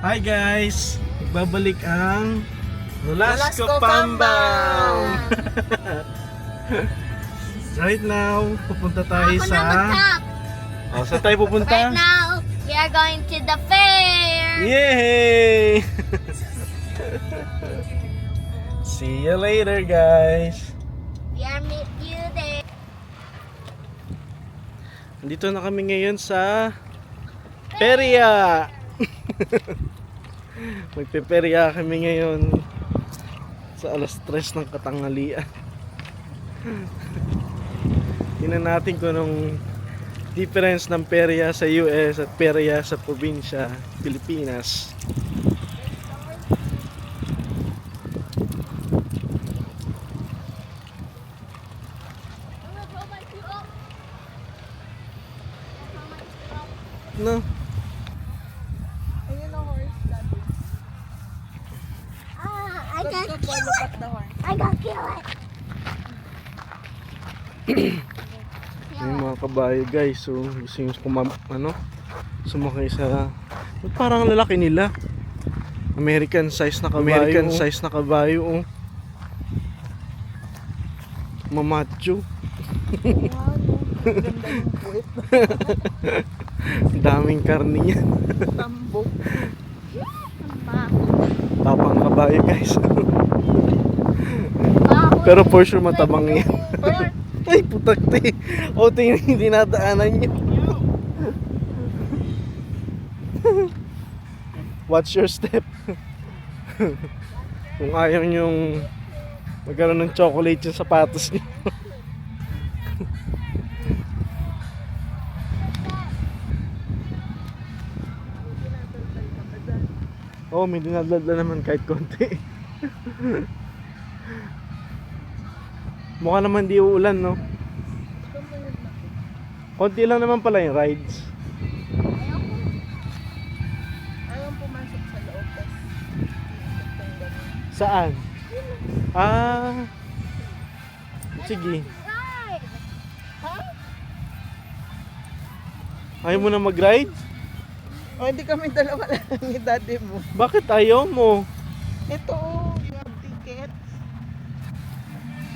Hi guys! Nagbabalik ang Nolasco Nolasco Pambang! Right now, pupunta tayo Ako sa... na mag-top. Oh, saan tayo pupunta? Right now, we are going to the fair. Yay! See you later guys! We are meet you there. Dito na kami ngayon sa Peria! Magpeperya kami ngayon sa alas 3 ng katanghalian. Tingnan natin kung anong difference ng perya sa US at perya sa probinsya, Pilipinas. No? Ayun ang horse natin. I got Go, kill look it. at the horse. I got kill it. Yung mga kabayo guys, so gusto yung sumakay sa parang lalaki nila. American size na kabayo, oh. Mamacho. Ganda yung puwit. Daming karne niya. Tambok. Tapang kabayo guys. Pero for sure matabang yan. Ay putak te. O tingnan yung dinadaanan niyo. Watch your step. Kung ayaw nyong magkaroon ng chocolate yung sapatos niyo. Oh, may dinadala naman kahit konti. Mukha naman di uulan, no? Konti lang naman pala yung rides. Ayaw pumasok sa loob. Saan? Ah. Sige. Right. Ayaw mo na mag-ride? O, hindi kami dalawa lang ni daddy mo. Bakit ayaw mo? Ito, you have tickets.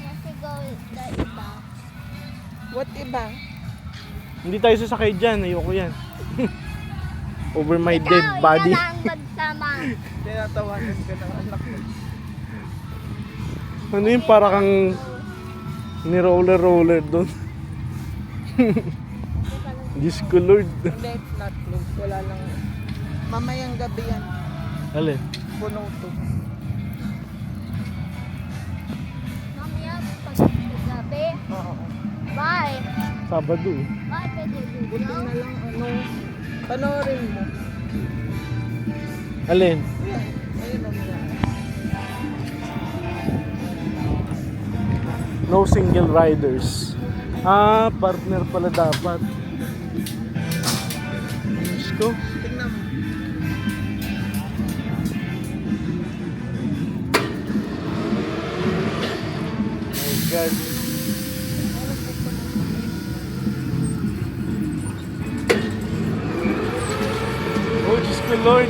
Let's go the iba. What iba? Hindi tayo sasakay dyan. Ayoko yan. Over my dead Ikaw, body. ikaw lang magsama. Tinatawanan ka ng anak mo. Ano yun? Para kang ni-roller doon. Diyos ko Lord. Hindi, it's not close. Wala lang. Mamayang gabi yan. Alin? Puno to. Mamaya, pag gabi. Oo. Bye. Sabado eh. Bye, pwede Buti video. na lang, panoorin mo. Alin? Yan. Ayun ang yan. No single riders. Ah, partner pala dapat. Diyos ko. Tingnan mo. My God. Oh, Diyos ko Lord.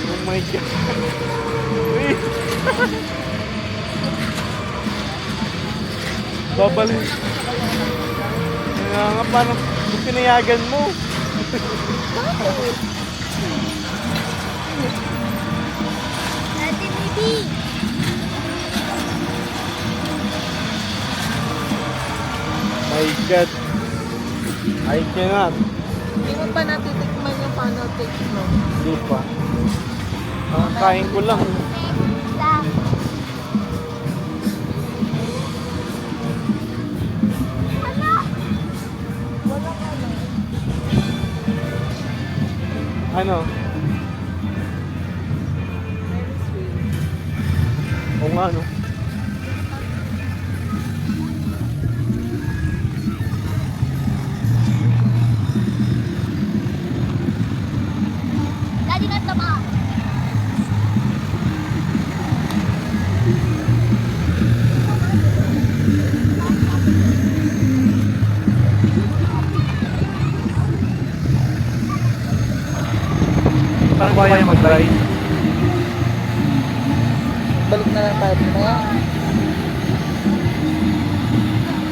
Oh my God. Wait. Babalik. Kaya nga parang pinayagan mo. Daddy, baby. My God. I cannot. Hindi mo pa natitikman yung paano take no? Hindi pa. Kain ko lang. Pizza. Ano? Wala ka lang. Ano? Very sweet. O nga no. Daddy, not the mom. kaya mag-ride? Balik na lang tayo mamaya.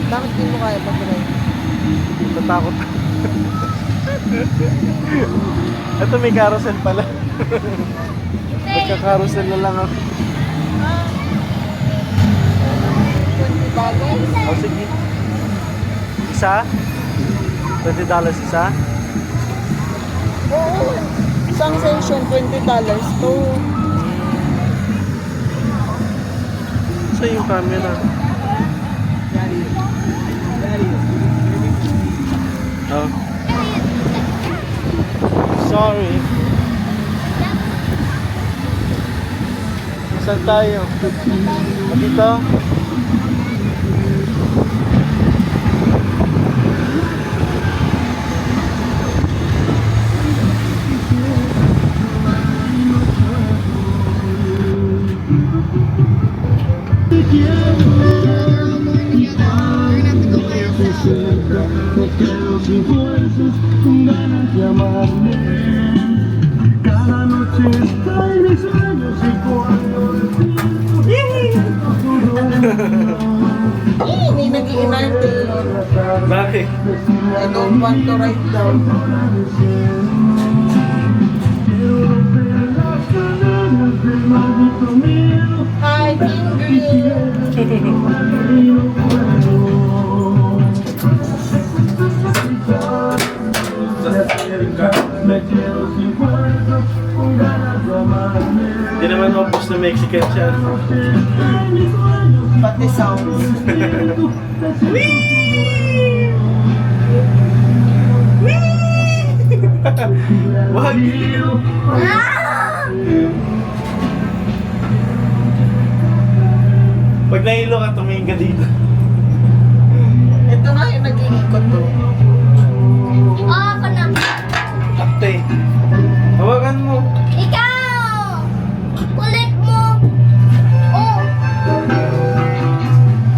Bakit di mo kaya mag-ride? Natakot. Ito may carousel pala. Nagka-carousel na lang ako. $20? O sige. Isa? $20 isa? Oo. Isang session, $20 to. Sa yung camera. Oh. Sorry. Saan tayo? Dito? Sin fuerzas, con ganas de amarme. Cada noche está en mis sueños y cuando Hindi nag-i-inarte. Bakit? I don't want to ride down. Hi, Ingrid. Me quedo sin fuerzas, con ganas de amarme. Hindi naman mapos na Mexican siya. Pati sounds. Wag! Pag nahilo ka, tumingin ka dito. Ito nga yung nag-iikot to. Oh, ako na. Ate, hawakan mo. Ikaw! Kulit mo! Oh!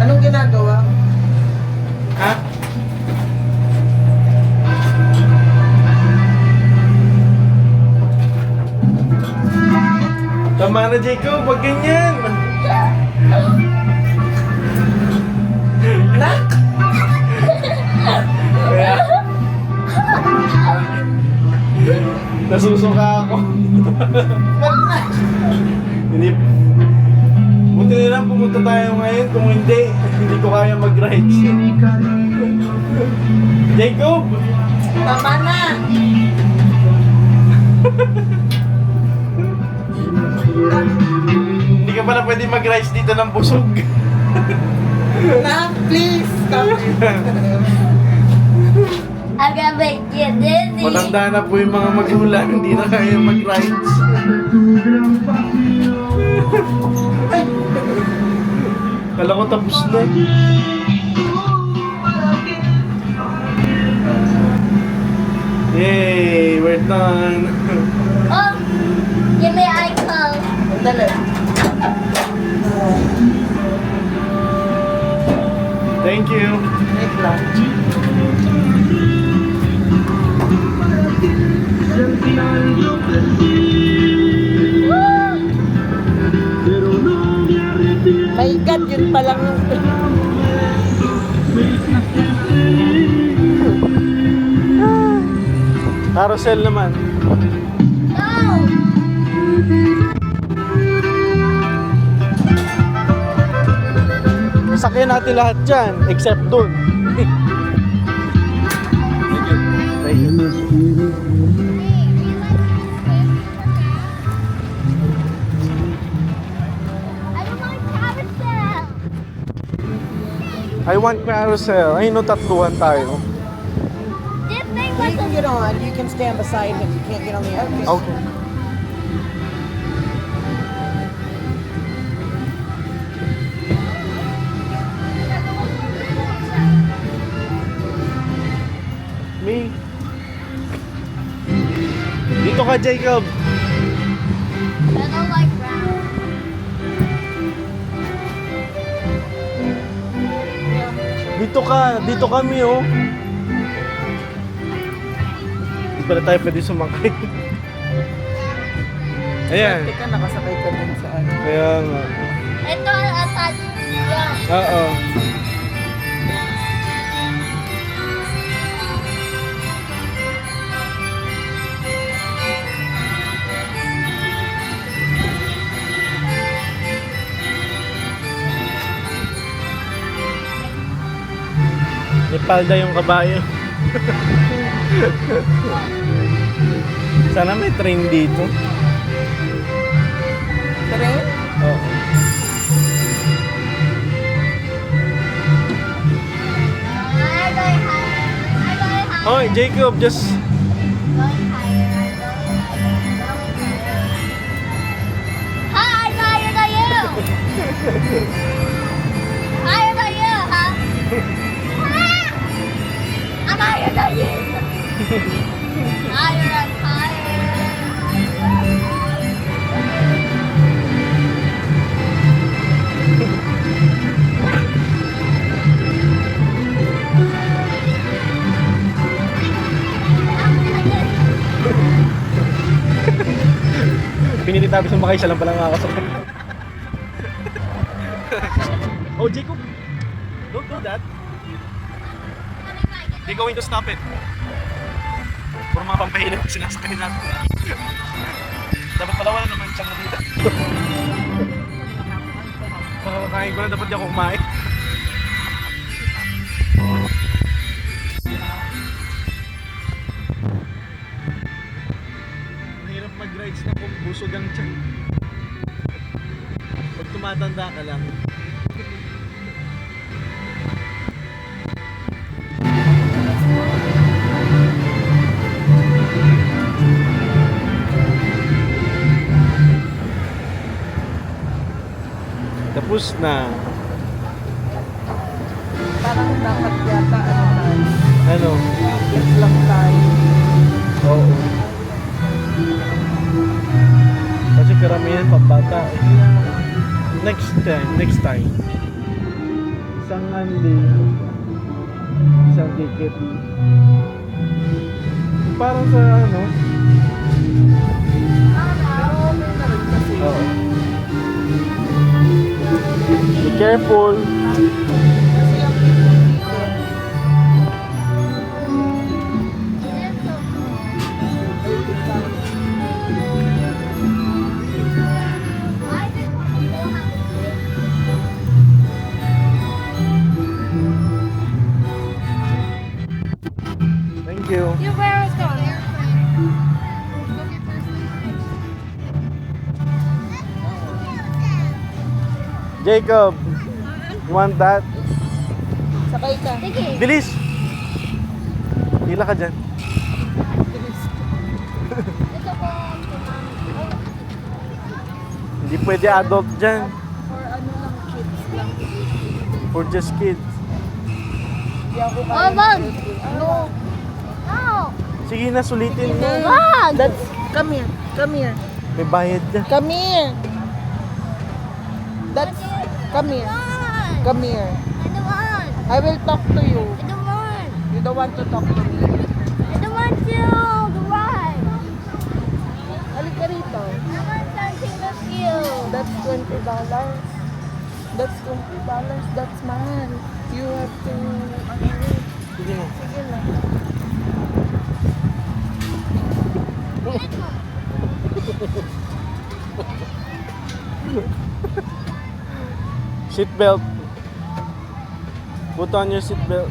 Anong ginagawa? Ha? Tama na, Jacob. Wag ganyan. Na? Kaya... Nasusuka ako. Hindi... Buti na lang pumunta tayo ngayon. Kung hindi ko kaya mag-ride. Jacob! Tama na! Hindi ka pala pwede mag-rides dito ng busog. Na, please! Stop it. I'm gonna make you dizzy. Matanda na po yung mga magulang, hindi na kaya mag-rides. Kala ko tapos na. Yay! We're done. Oh! Give me eye close. Dali. Thank you. Wait lang. My God, yun pa lang yung... Carousel naman. Go! Masakyan natin lahat dyan, except dun. Thank you. I want carousel. Ay, no, tatluhan tayo. This thing You was can a... get on. You can stand beside him. You can't get on the other. Okay. Me. Dito ka, Jacob. I don't like brown. Dito kami, oh. Hindi pala tayo pwede sumakay. Ayan. Swerte ka, nakasakay ka din sa ano. Kaya nga. Ito ang attach niya. Oo. May palda yung kabayo. Sana may train dito. Tren? Oo. I'm going higher. I'm going higher. Hoy, Jacob, just Going higher. I'm going higher. Hi, I'm higher than you. Higher than you, huh? Ah! I'm higher than you. Higher and higher. pinili tabi sumakay, siya lang pala makakasakay. Oh, Jacob, don't do that. They're going to stop it. Puro mga pampahilig sinasakay natin. Dapat pala wala naman siyang dito. Makakakain ko na, dapat di ako kumain. Mahirap mag-rides na kung busog ang tiyan. Pag tumatanda ka lang. Tapos na. Parang dapat yata ano tayo. Ano? Yes lang tayo. Oo. Kasi karamihan pambata. Next time. Isang only. Isang ticket. Parang sa ano? Pero okay na rin kasi. Oo. Be careful. Kasi ang people dito. Thank you. Your where is going? Jacob, you want that? Sakay ka. Sige. Bilis! Hila ka dyan. Ito po. Hindi pwede adult dyan. For ano lang, kids lang. For just kids. Hindi ako Oh, kaya. Mom. No. No. Sige na, sulitin mo. Wag. That's, come here. Come here. May bayad na. Come here. That's, come here. Come here. I don't want. I will talk to you. I don't want. You don't want to talk to me. I don't want you to ride. Halika rito. I want something with you. That's $20. That's $20. That's mahal. You have to, ano, Sige na. sige na. Seatbelt. Put on your seatbelt.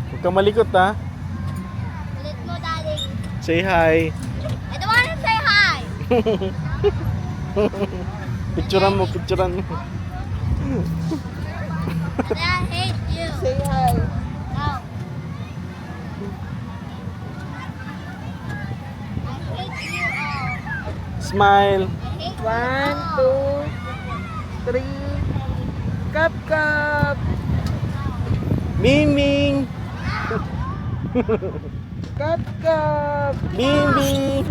Huwag kang malikot ha. Ulit mo, Daddy. Say hi. I don't want to say hi. Picturean mo, picturean mo. And I hate you. Say hi. No. I hate you all. Smile. I hate you 1, all. 2, 3. Cup, cup. Ming. Cup, cup. Bing.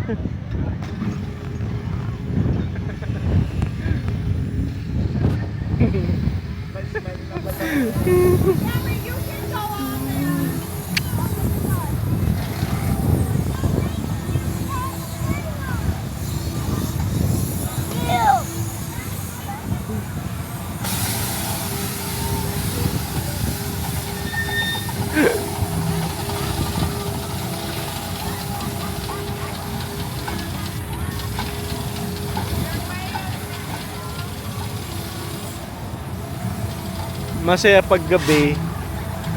masaya pag gabi.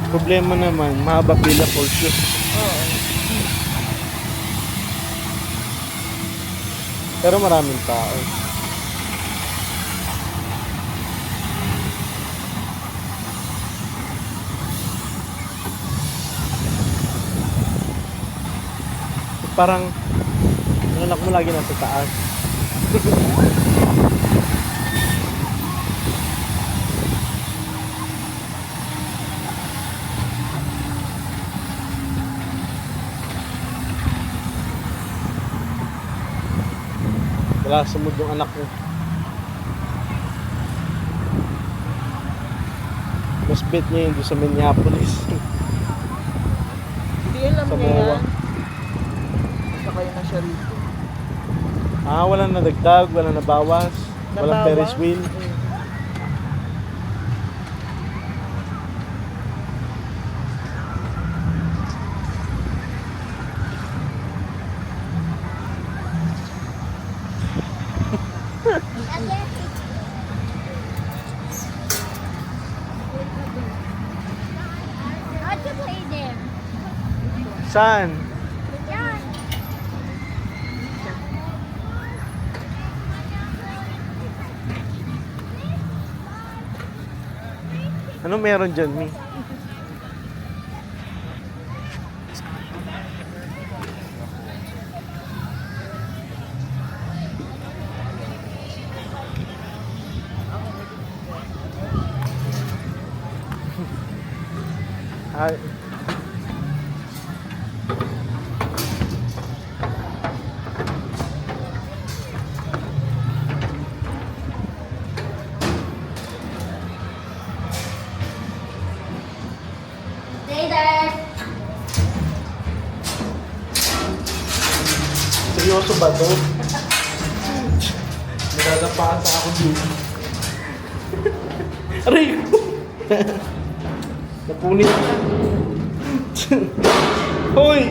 Problema naman, mahaba pila for sure. Oo. Pero maraming tao. Parang ang anak mo lagi nasa taas. Wala sumod yung anak mo. Mas bet niya yun doon sa Minneapolis. Hindi alam Sa niya MOA. yan. Sakay na siya rito. Walang nadagdag, walang nabawas, walang Nabawas? Ferris wheel. How'd you play there? Saan? Yan. Ano meron dyan, Mi? Ay, Stay there. seryoso ba to? Nadadapaan sa ako dito. Aray ko! Napunit. Hoy!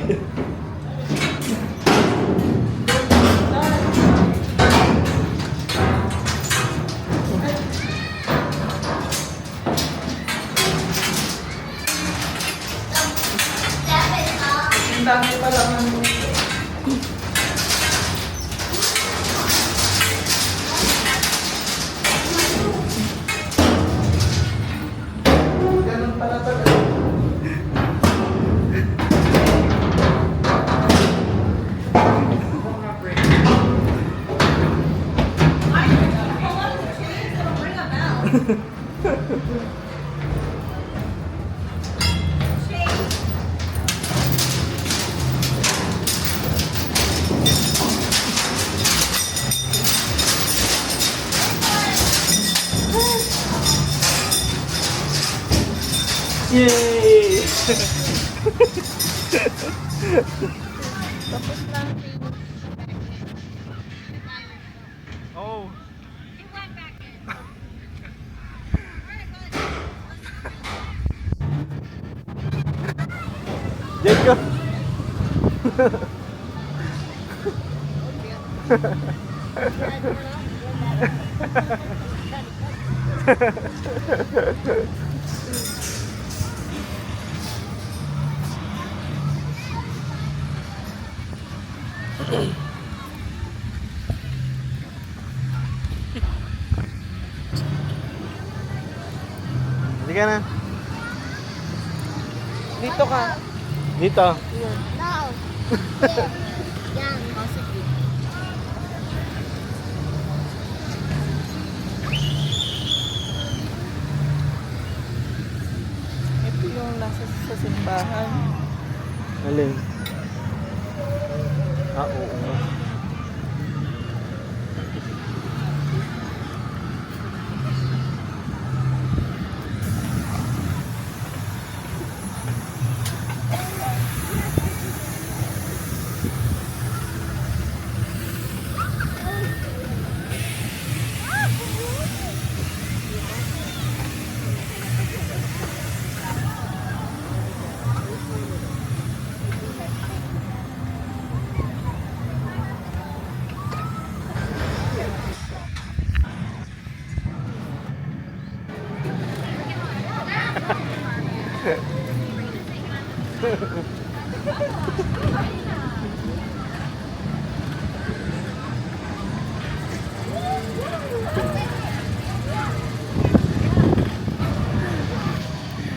Ang dami pa lang ng ganun pala talaga. Yay! Tapos lang Oh. Jacob. Hindi ka na. dito ka. Dito. No. There. Yan. Oh, sige. Ito yung nasa sa simbahan. Alin? Oo nga.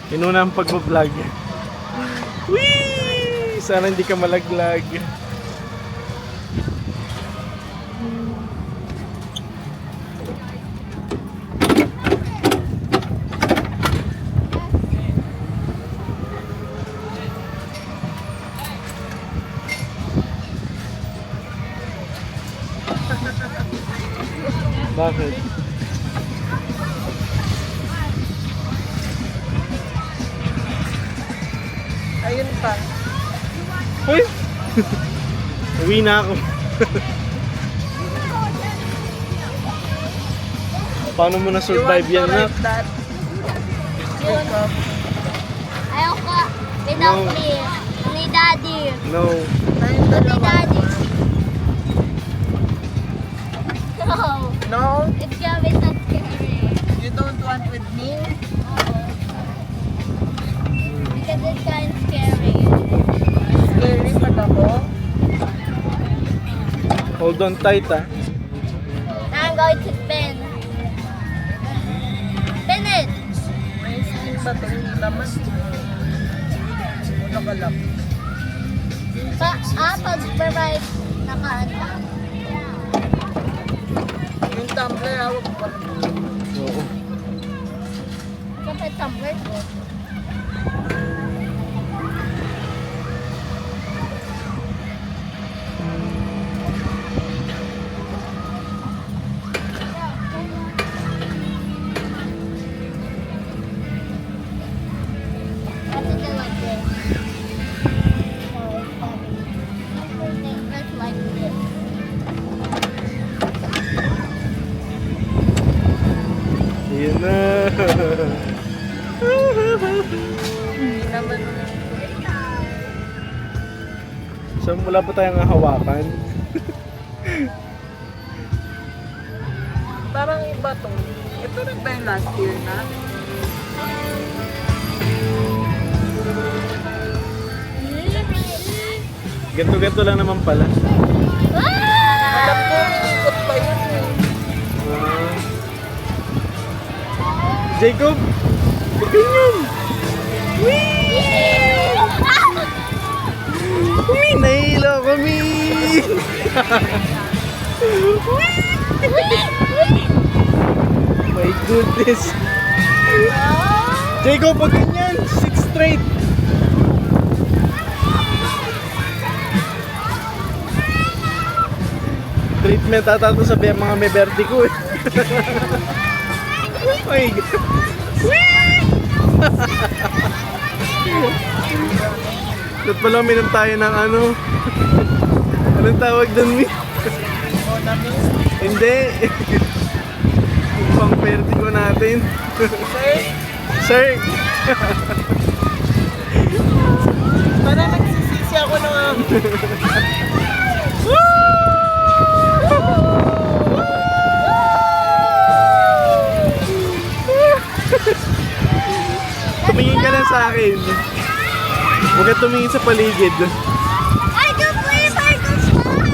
Inuna ang pagbablog. Whee! Sana hindi ka malaglag. Bakit? Ayun pa. Uy! Uwi na ako. Paano mo na-survive You yan, want to nak? write that? Yun. Jacob. Ayoko. Without No. me. Ni daddy. No. Tayong Ni dalawa. daddy. No. No? It's gonna be so scary. You don't want with me? Because it's kind of scary. Scary pag ako? Hold on tight, ah. I'm going to spin. Spin it. May skin ba ito? Hindi naman. Una ka lang. Pag-provide nakaano. Yung tumbler, hawak ko pala. Oo. Kapag tumbler ko. Kasi they like this. Let's like this. Yun na. Hindi naman. So, wala pa tayong hawakan. Parang iba to. Ito rin ba yung last year na? Ganto-ganto lang naman pala. Alam ko, ikot pa yun eh. Ah. Jacob! Huwag ganyan! Uy! Nahilo kami! My goodness! Jacob, huwag ganyan! Sit straight! Treatment ata ito sa mga may vertigo eh. Oh my God! Dapat pala uminom tayo ng ano. Anong tawag doon, Mi? Monami. Hindi. Yung pang vertigo natin. Sir, Sir! parang nagsisisi ako ng... Tumingin ka lang sa akin. Huwag ka tumingin sa paligid. I can believe I can fly!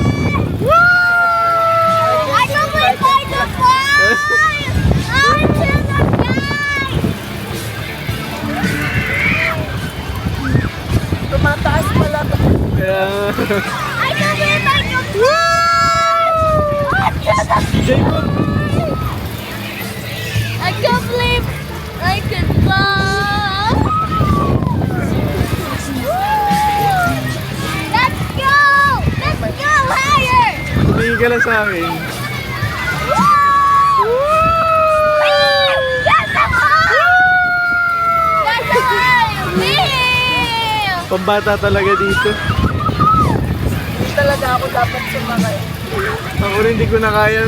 I can believe I can fly! I'm to the sky! Tumataas pala. Kaya... I can believe I can fly! I'm to the Jacob! I can't believe I can fly! Let's go! Let's go higher! Tumingin ka lang sa akin. That's the high! That's the high! Pambata talaga dito. Hindi talaga ako dapat sumakay. Ako rin hindi ko na kaya.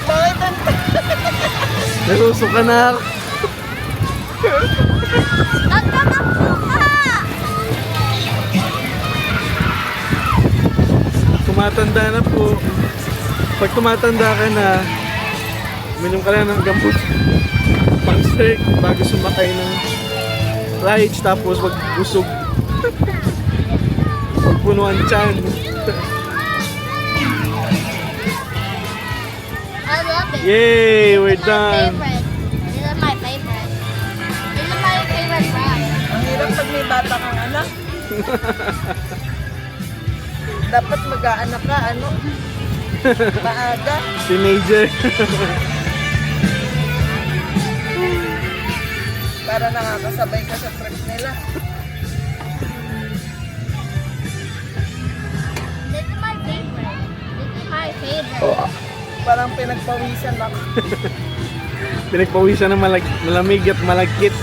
Bakit ang... Nasusuka na ako. Nagkakapuka! Tumatanda na po. Pag tumatanda ka na, uminom ka lang ng gamot. Pang-sirk bago sumakay ng rides tapos wag busog. Puno ang tiyan. I love it. Yay, we're This is my done. favorite. This is my favorite. This is my favorite ride. Ang hirap pag may bata kang anak. Dapat mag-aanak ka, ano? Maaga. Teenager. Para nakakasabay ka sa trip nila. This is my favorite. This is my favorite. Parang pinagpawisan ako. Pinagpawisan ng malamig at malagkit.